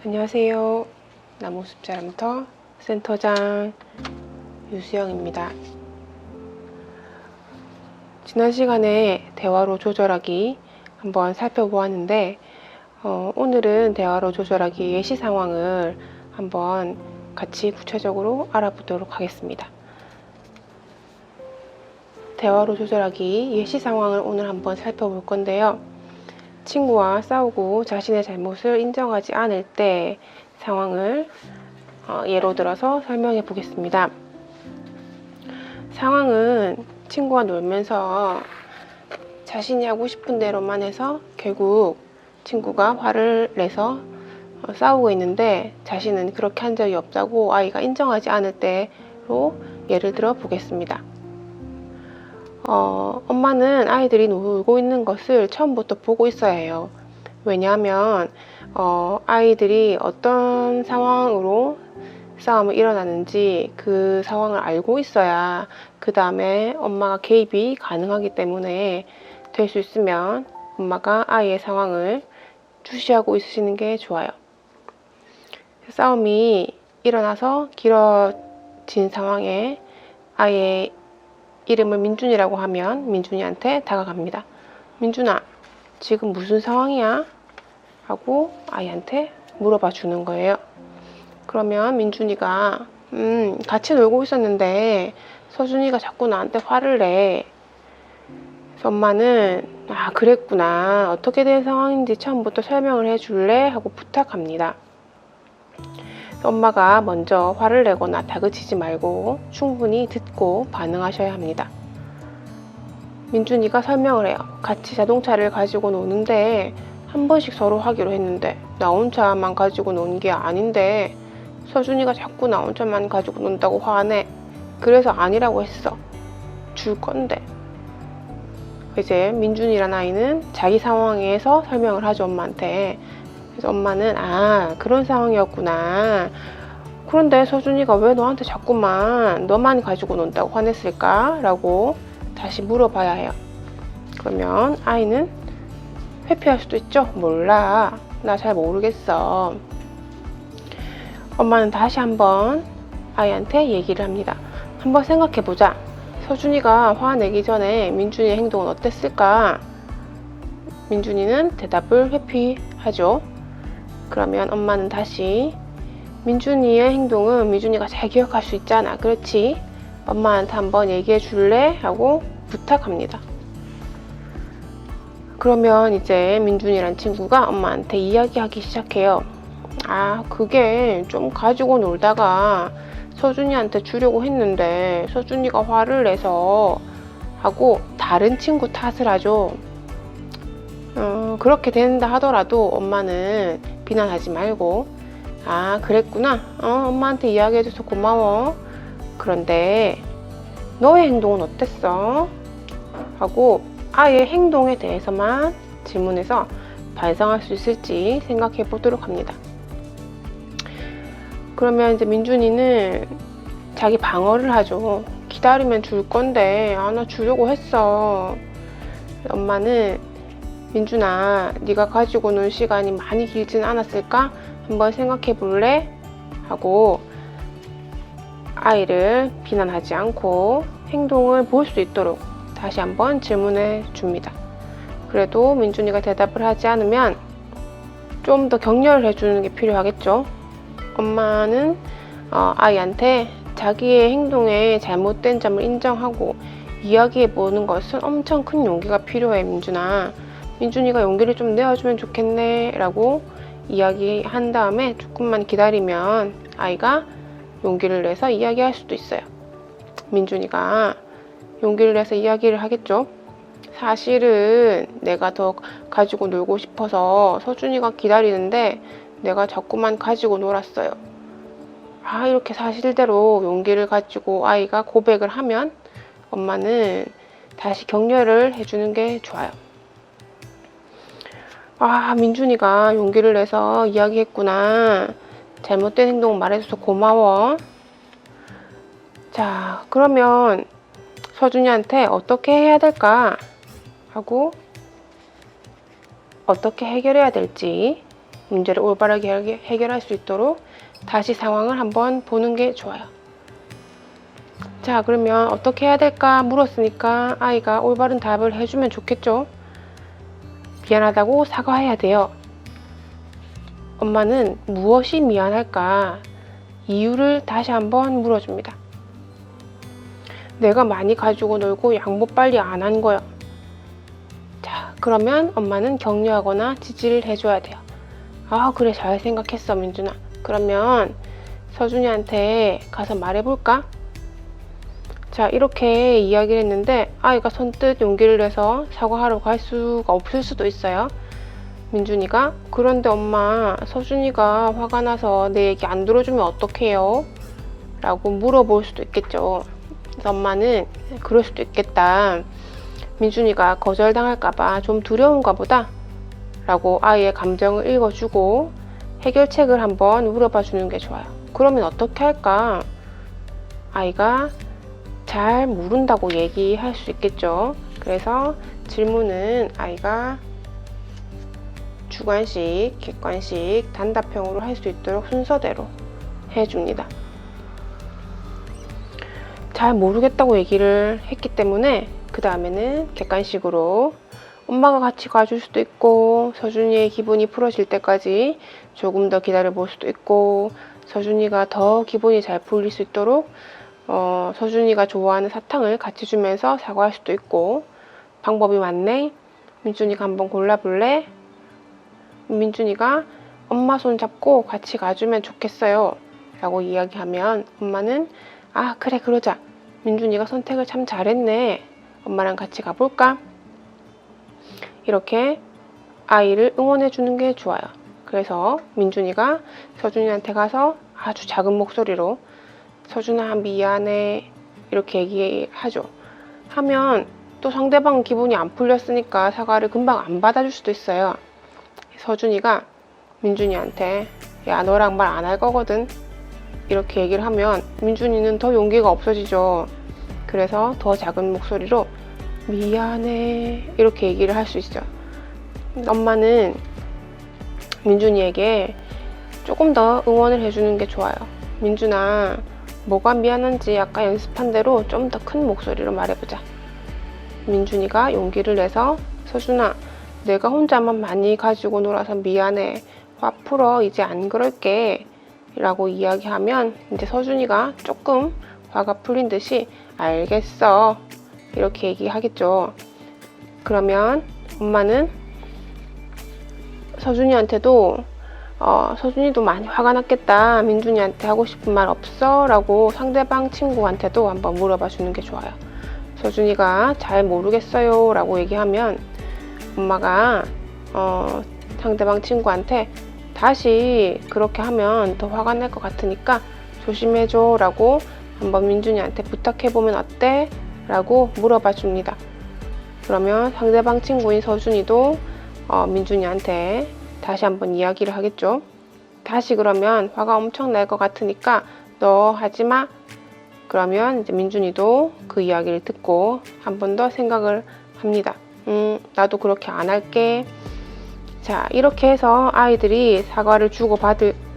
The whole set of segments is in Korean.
안녕하세요. 나무숲자람터 센터장 유수영입니다. 지난 시간에 대화로 조절하기 한번 살펴보았는데 오늘은 대화로 조절하기 예시 상황을 한번 같이 구체적으로 알아보도록 하겠습니다. 대화로 조절하기 예시 상황을 오늘 한번 살펴볼 건데요. 친구와 싸우고 자신의 잘못을 인정하지 않을 때 상황을 예로 들어서 설명해 보겠습니다. 상황은 친구와 놀면서 자신이 하고 싶은 대로만 해서 결국 친구가 화를 내서 싸우고 있는데 자신은 그렇게 한 적이 없다고 아이가 인정하지 않을 때로 예를 들어 보겠습니다. 엄마는 아이들이 놀고 있는 것을 처음부터 보고 있어야 해요. 왜냐하면 아이들이 어떤 상황으로 싸움이 일어나는지 그 상황을 알고 있어야 그 다음에 엄마가 개입이 가능하기 때문에 될 수 있으면 엄마가 아이의 상황을 주시하고 있으시는 게 좋아요. 싸움이 일어나서 길어진 상황에 아이의 이름을 민준이라고 하면 민준이한테 다가갑니다. 민준아, 지금 무슨 상황이야? 하고 아이한테 물어봐 주는 거예요. 그러면 민준이가 같이 놀고 있었는데 서준이가 자꾸 나한테 화를 내. 그래서 엄마는 그랬구나. 어떻게 된 상황인지 처음부터 설명을 해줄래? 하고 부탁합니다. 엄마가 먼저 화를 내거나 다그치지 말고 충분히 듣고 반응하셔야 합니다. 민준이가 설명을 해요. 같이 자동차를 가지고 노는데 한 번씩 서로 하기로 했는데 나 혼자만 가지고 노는 게 아닌데 서준이가 자꾸 나 혼자만 가지고 논다고 화내. 그래서 아니라고 했어. 줄 건데. 이제 민준이란 아이는 자기 상황에서 설명을 하죠, 엄마한테. 그래서 엄마는 그런 상황이었구나. 그런데 서준이가 왜 너한테 자꾸만 너만 가지고 논다고 화냈을까? 라고 다시 물어봐야 해요. 그러면 아이는 회피할 수도 있죠. 몰라. 나 잘 모르겠어. 엄마는 다시 한번 아이한테 얘기를 합니다. 한번 생각해보자. 서준이가 화내기 전에 민준이의 행동은 어땠을까? 민준이는 대답을 회피하죠. 그러면 엄마는 다시 민준이의 행동은 민준이가 잘 기억할 수 있잖아. 그렇지? 엄마한테 한번 얘기해 줄래? 하고 부탁합니다. 그러면 이제 민준이란 친구가 엄마한테 이야기하기 시작해요. 그게 좀 가지고 놀다가 서준이한테 주려고 했는데 서준이가 화를 내서 하고 다른 친구 탓을 하죠. 그렇게 된다 하더라도 엄마는 비난하지 말고 그랬구나. 엄마한테 이야기해줘서 고마워. 그런데 너의 행동은 어땠어? 하고 아이의 행동에 대해서만 질문해서 반성할 수 있을지 생각해 보도록 합니다. 그러면 이제 민준이는 자기 방어를 하죠. 기다리면 줄 건데 나 주려고 했어. 엄마는 민준아, 네가 가지고 놀 시간이 많이 길진 않았을까? 한번 생각해 볼래? 하고 아이를 비난하지 않고 행동을 볼 수 있도록 다시 한번 질문해 줍니다. 그래도 민준이가 대답을 하지 않으면 좀 더 격려를 해주는 게 필요하겠죠. 엄마는 아이한테 자기의 행동에 잘못된 점을 인정하고 이야기해 보는 것은 엄청 큰 용기가 필요해. 민준아, 민준이가 용기를 좀 내어주면 좋겠네 라고 이야기한 다음에 조금만 기다리면 아이가 용기를 내서 이야기할 수도 있어요. 민준이가 용기를 내서 이야기를 하겠죠. 사실은 내가 더 가지고 놀고 싶어서 서준이가 기다리는데 내가 자꾸만 가지고 놀았어요. 이렇게 사실대로 용기를 가지고 아이가 고백을 하면 엄마는 다시 격려를 해주는 게 좋아요. 민준이가 용기를 내서 이야기했구나. 잘못된 행동 말해줘서 고마워. 자, 그러면 서준이한테 어떻게 해야 될까? 하고 어떻게 해결해야 될지 문제를 올바르게 해결할 수 있도록 다시 상황을 한번 보는 게 좋아요. 자, 그러면 어떻게 해야 될까 물었으니까 아이가 올바른 답을 해주면 좋겠죠. 미안하다고 사과해야 돼요. 엄마는 무엇이 미안할까? 이유를 다시 한번 물어줍니다. 내가 많이 가지고 놀고 양보 빨리 안 한 거야. 자, 그러면 엄마는 격려하거나 지지를 해줘야 돼요. 아, 그래, 잘 생각했어, 민준아. 그러면 서준이한테 가서 말해볼까? 자, 이렇게 이야기를 했는데 아이가 선뜻 용기를 내서 사과하러 갈 수가 없을 수도 있어요. 민준이가 그런데 엄마, 서준이가 화가 나서 내 얘기 안 들어주면 어떡해요? 라고 물어볼 수도 있겠죠. 그래서 엄마는 그럴 수도 있겠다. 민준이가 거절당할까봐 좀 두려운가 보다 라고 아이의 감정을 읽어주고 해결책을 한번 물어봐 주는 게 좋아요. 그러면 어떻게 할까? 아이가 잘 모른다고 얘기할 수 있겠죠. 그래서 질문은 아이가 주관식, 객관식, 단답형으로 할 수 있도록 순서대로 해줍니다. 잘 모르겠다고 얘기를 했기 때문에 그 다음에는 객관식으로 엄마가 같이 가줄 수도 있고 서준이의 기분이 풀어질 때까지 조금 더 기다려 볼 수도 있고 서준이가 더 기분이 잘 풀릴 수 있도록 서준이가 좋아하는 사탕을 같이 주면서 사과할 수도 있고 방법이 많네. 민준이가 한번 골라볼래? 민준이가 엄마 손 잡고 같이 가주면 좋겠어요 라고 이야기하면 엄마는 아, 그래, 그러자. 민준이가 선택을 참 잘했네. 엄마랑 같이 가볼까? 이렇게 아이를 응원해 주는 게 좋아요. 그래서 민준이가 서준이한테 가서 아주 작은 목소리로 서준아, 미안해 이렇게 얘기하죠. 하면 또 상대방 기분이 안 풀렸으니까 사과를 금방 안 받아줄 수도 있어요. 서준이가 민준이한테 야, 너랑 말 안 할 거거든 이렇게 얘기를 하면 민준이는 더 용기가 없어지죠. 그래서 더 작은 목소리로 미안해 이렇게 얘기를 할 수 있어요. 엄마는 민준이에게 조금 더 응원을 해주는 게 좋아요. 민준아, 뭐가 미안한지 아까 연습한 대로 좀 더 큰 목소리로 말해보자. 민준이가 용기를 내서 서준아, 내가 혼자만 많이 가지고 놀아서 미안해. 화 풀어. 이제 안 그럴게. 라고 이야기하면 이제 서준이가 조금 화가 풀린 듯이 알겠어. 이렇게 얘기하겠죠. 그러면 엄마는 서준이한테도 서준이도 많이 화가 났겠다. 민준이한테 하고 싶은 말 없어? 라고 상대방 친구한테도 한번 물어봐 주는 게 좋아요. 서준이가 잘 모르겠어요 라고 얘기하면 엄마가 상대방 친구한테 다시 그렇게 하면 더 화가 날 것 같으니까 조심해줘 라고 한번 민준이한테 부탁해보면 어때? 라고 물어봐 줍니다. 그러면 상대방 친구인 서준이도 민준이한테 다시 한번 이야기를 하겠죠. 다시 그러면 화가 엄청 날 것 같으니까 너 하지마. 그러면 이제 민준이도 그 이야기를 듣고 한 번 더 생각을 합니다. 나도 그렇게 안 할게. 자, 이렇게 해서 아이들이 사과를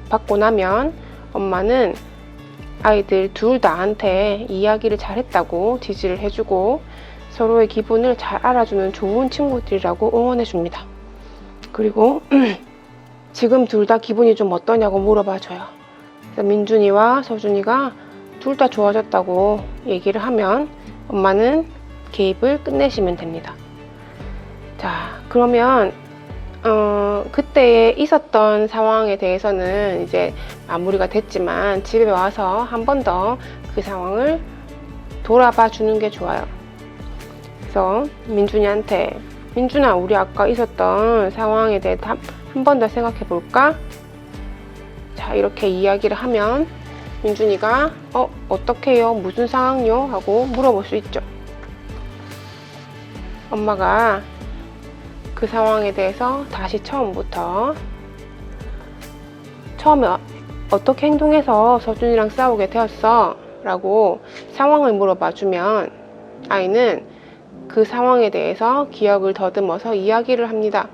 받고 나면 엄마는 아이들 둘 다한테 이야기를 잘했다고 지지를 해주고 서로의 기분을 잘 알아주는 좋은 친구들이라고 응원해줍니다. 그리고 지금 둘 다 기분이 좀 어떠냐고 물어봐줘요. 그래서 민준이와 서준이가 둘 다 좋아졌다고 얘기를 하면 엄마는 개입을 끝내시면 됩니다. 자, 그러면 그때 있었던 상황에 대해서는 이제 마무리가 됐지만 집에 와서 한 번 더 그 상황을 돌아봐 주는 게 좋아요. 그래서 민준이한테 민준아, 우리 아까 있었던 상황에 대해 한 번 더 생각해 볼까? 자, 이렇게 이야기를 하면 민준이가 어떡해요? 무슨 상황요? 하고 물어볼 수 있죠. 엄마가 그 상황에 대해서 다시 처음에 어떻게 행동해서 서준이랑 싸우게 되었어? 라고 상황을 물어봐 주면 아이는 그 상황에 대해서 기억을 더듬어서 이야기를 합니다.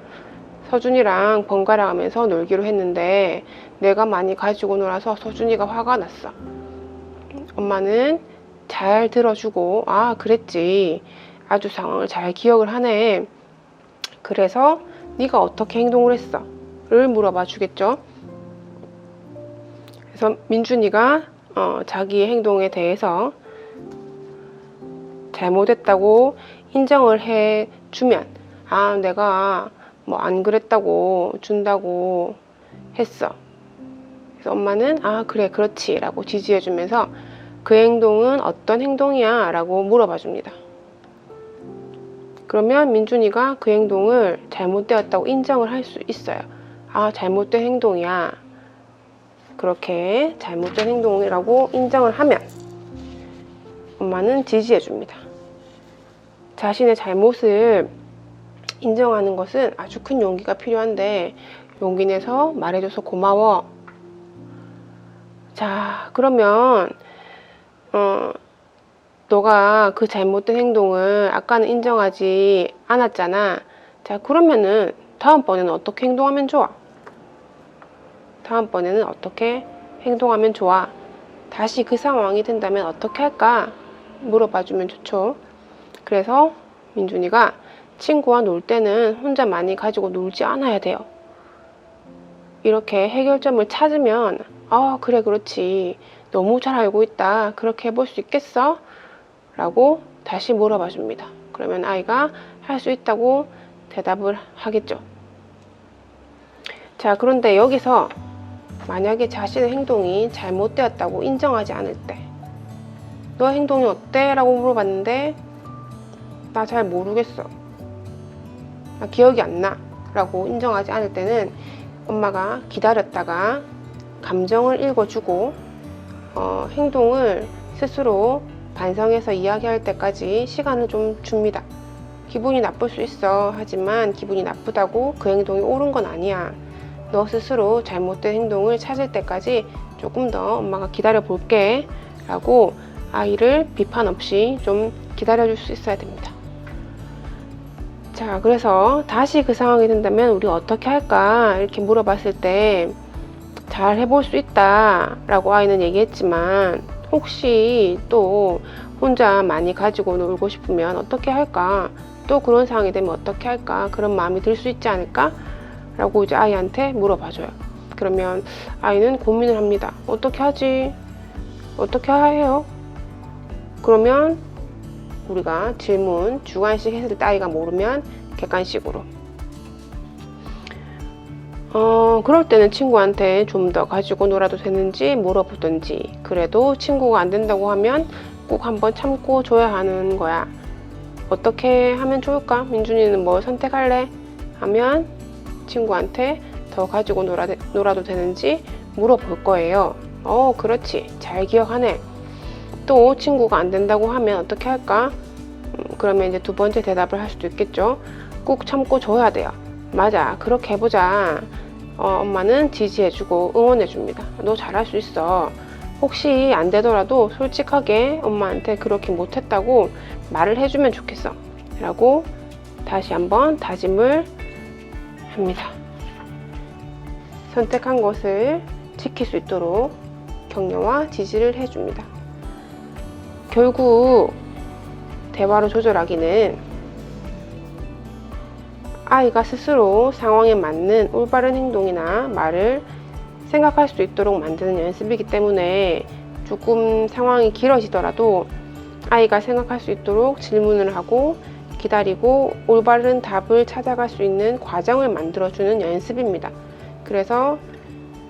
서준이랑 번갈아 가면서 놀기로 했는데 내가 많이 가지고 놀아서 서준이가 화가 났어. 엄마는 잘 들어주고, 아, 그랬지. 아주 상황을 잘 기억을 하네. 그래서 네가 어떻게 행동을 했어? 를 물어봐 주겠죠. 그래서 민준이가 자기의 행동에 대해서 잘못했다고 인정을 해주면, 아, 내가 뭐 안 그랬다고 준다고 했어. 그래서 엄마는 아, 그래, 그렇지 라고 지지해주면서 그 행동은 어떤 행동이야? 라고 물어봐 줍니다. 그러면 민준이가 그 행동을 잘못되었다고 인정을 할 수 있어요. 아, 잘못된 행동이야. 그렇게 잘못된 행동이라고 인정을 하면 엄마는 지지해 줍니다. 자신의 잘못을 인정하는 것은 아주 큰 용기가 필요한데 용기 내서 말해줘서 고마워. 자, 그러면 너가 그 잘못된 행동을 아까는 인정하지 않았잖아. 자, 그러면은 다음번에는 어떻게 행동하면 좋아? 다음번에는 어떻게 행동하면 좋아? 다시 그 상황이 된다면 어떻게 할까? 물어봐주면 좋죠. 그래서 민준이가 친구와 놀 때는 혼자 많이 가지고 놀지 않아야 돼요. 이렇게 해결점을 찾으면 아, 그래, 그렇지. 너무 잘 알고 있다. 그렇게 해볼 수 있겠어? 라고 다시 물어봐 줍니다. 그러면 아이가 할 수 있다고 대답을 하겠죠. 자, 그런데 여기서 만약에 자신의 행동이 잘못되었다고 인정하지 않을 때, 너 행동이 어때? 라고 물어봤는데 나 잘 모르겠어. 나 기억이 안 나. 라고 인정하지 않을 때는 엄마가 기다렸다가 감정을 읽어주고 행동을 스스로 반성해서 이야기할 때까지 시간을 좀 줍니다. 기분이 나쁠 수 있어. 하지만 기분이 나쁘다고 그 행동이 옳은 건 아니야. 너 스스로 잘못된 행동을 찾을 때까지 조금 더 엄마가 기다려 볼게. 라고 아이를 비판 없이 좀 기다려줄 수 있어야 됩니다. 자, 그래서 다시 그 상황이 된다면 우리 어떻게 할까? 이렇게 물어봤을 때 잘 해볼 수 있다 라고 아이는 얘기했지만 혹시 또 혼자 많이 가지고 놀고 싶으면 어떻게 할까? 또 그런 상황이 되면 어떻게 할까? 그런 마음이 들 수 있지 않을까? 라고 이제 아이한테 물어봐줘요. 그러면 아이는 고민을 합니다. 어떻게 하지? 어떻게 해요? 그러면 우리가 질문 주관식 했을 때 아이가 모르면 객관식으로 그럴 때는 친구한테 좀 더 가지고 놀아도 되는지 물어보든지, 그래도 친구가 안 된다고 하면 꼭 한번 참고 줘야 하는 거야. 어떻게 하면 좋을까? 민준이는 뭘 선택할래? 하면 친구한테 더 가지고 놀아도 되는지 물어볼 거예요. 그렇지. 잘 기억하네. 또 친구가 안 된다고 하면 어떻게 할까? 그러면 이제 두 번째 대답을 할 수도 있겠죠. 꼭 참고 줘야 돼요. 맞아. 그렇게 해보자. 엄마는 지지해주고 응원해줍니다. 너 잘할 수 있어. 혹시 안 되더라도 솔직하게 엄마한테 그렇게 못했다고 말을 해주면 좋겠어. 라고 다시 한번 다짐을 합니다. 선택한 것을 지킬 수 있도록 격려와 지지를 해줍니다. 결국 대화로 조절하기는 아이가 스스로 상황에 맞는 올바른 행동이나 말을 생각할 수 있도록 만드는 연습이기 때문에 조금 상황이 길어지더라도 아이가 생각할 수 있도록 질문을 하고 기다리고 올바른 답을 찾아갈 수 있는 과정을 만들어주는 연습입니다. 그래서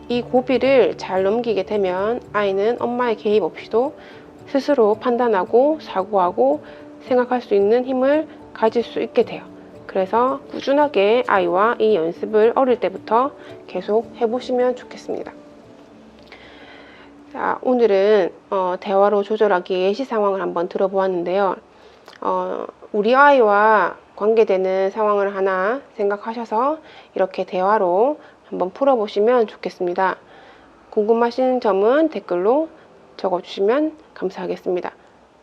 이 고비를 잘 넘기게 되면 아이는 엄마의 개입 없이도 스스로 판단하고 사고하고 생각할 수 있는 힘을 가질 수 있게 돼요. 그래서 꾸준하게 아이와 이 연습을 어릴 때부터 계속 해보시면 좋겠습니다. 자, 오늘은 대화로 조절하기 예시 상황을 한번 들어보았는데요. 우리 아이와 관계되는 상황을 하나 생각하셔서 이렇게 대화로 한번 풀어보시면 좋겠습니다. 궁금하신 점은 댓글로 적어주시면 감사하겠습니다.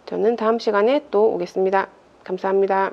저는 다음 시간에 또 오겠습니다. 감사합니다.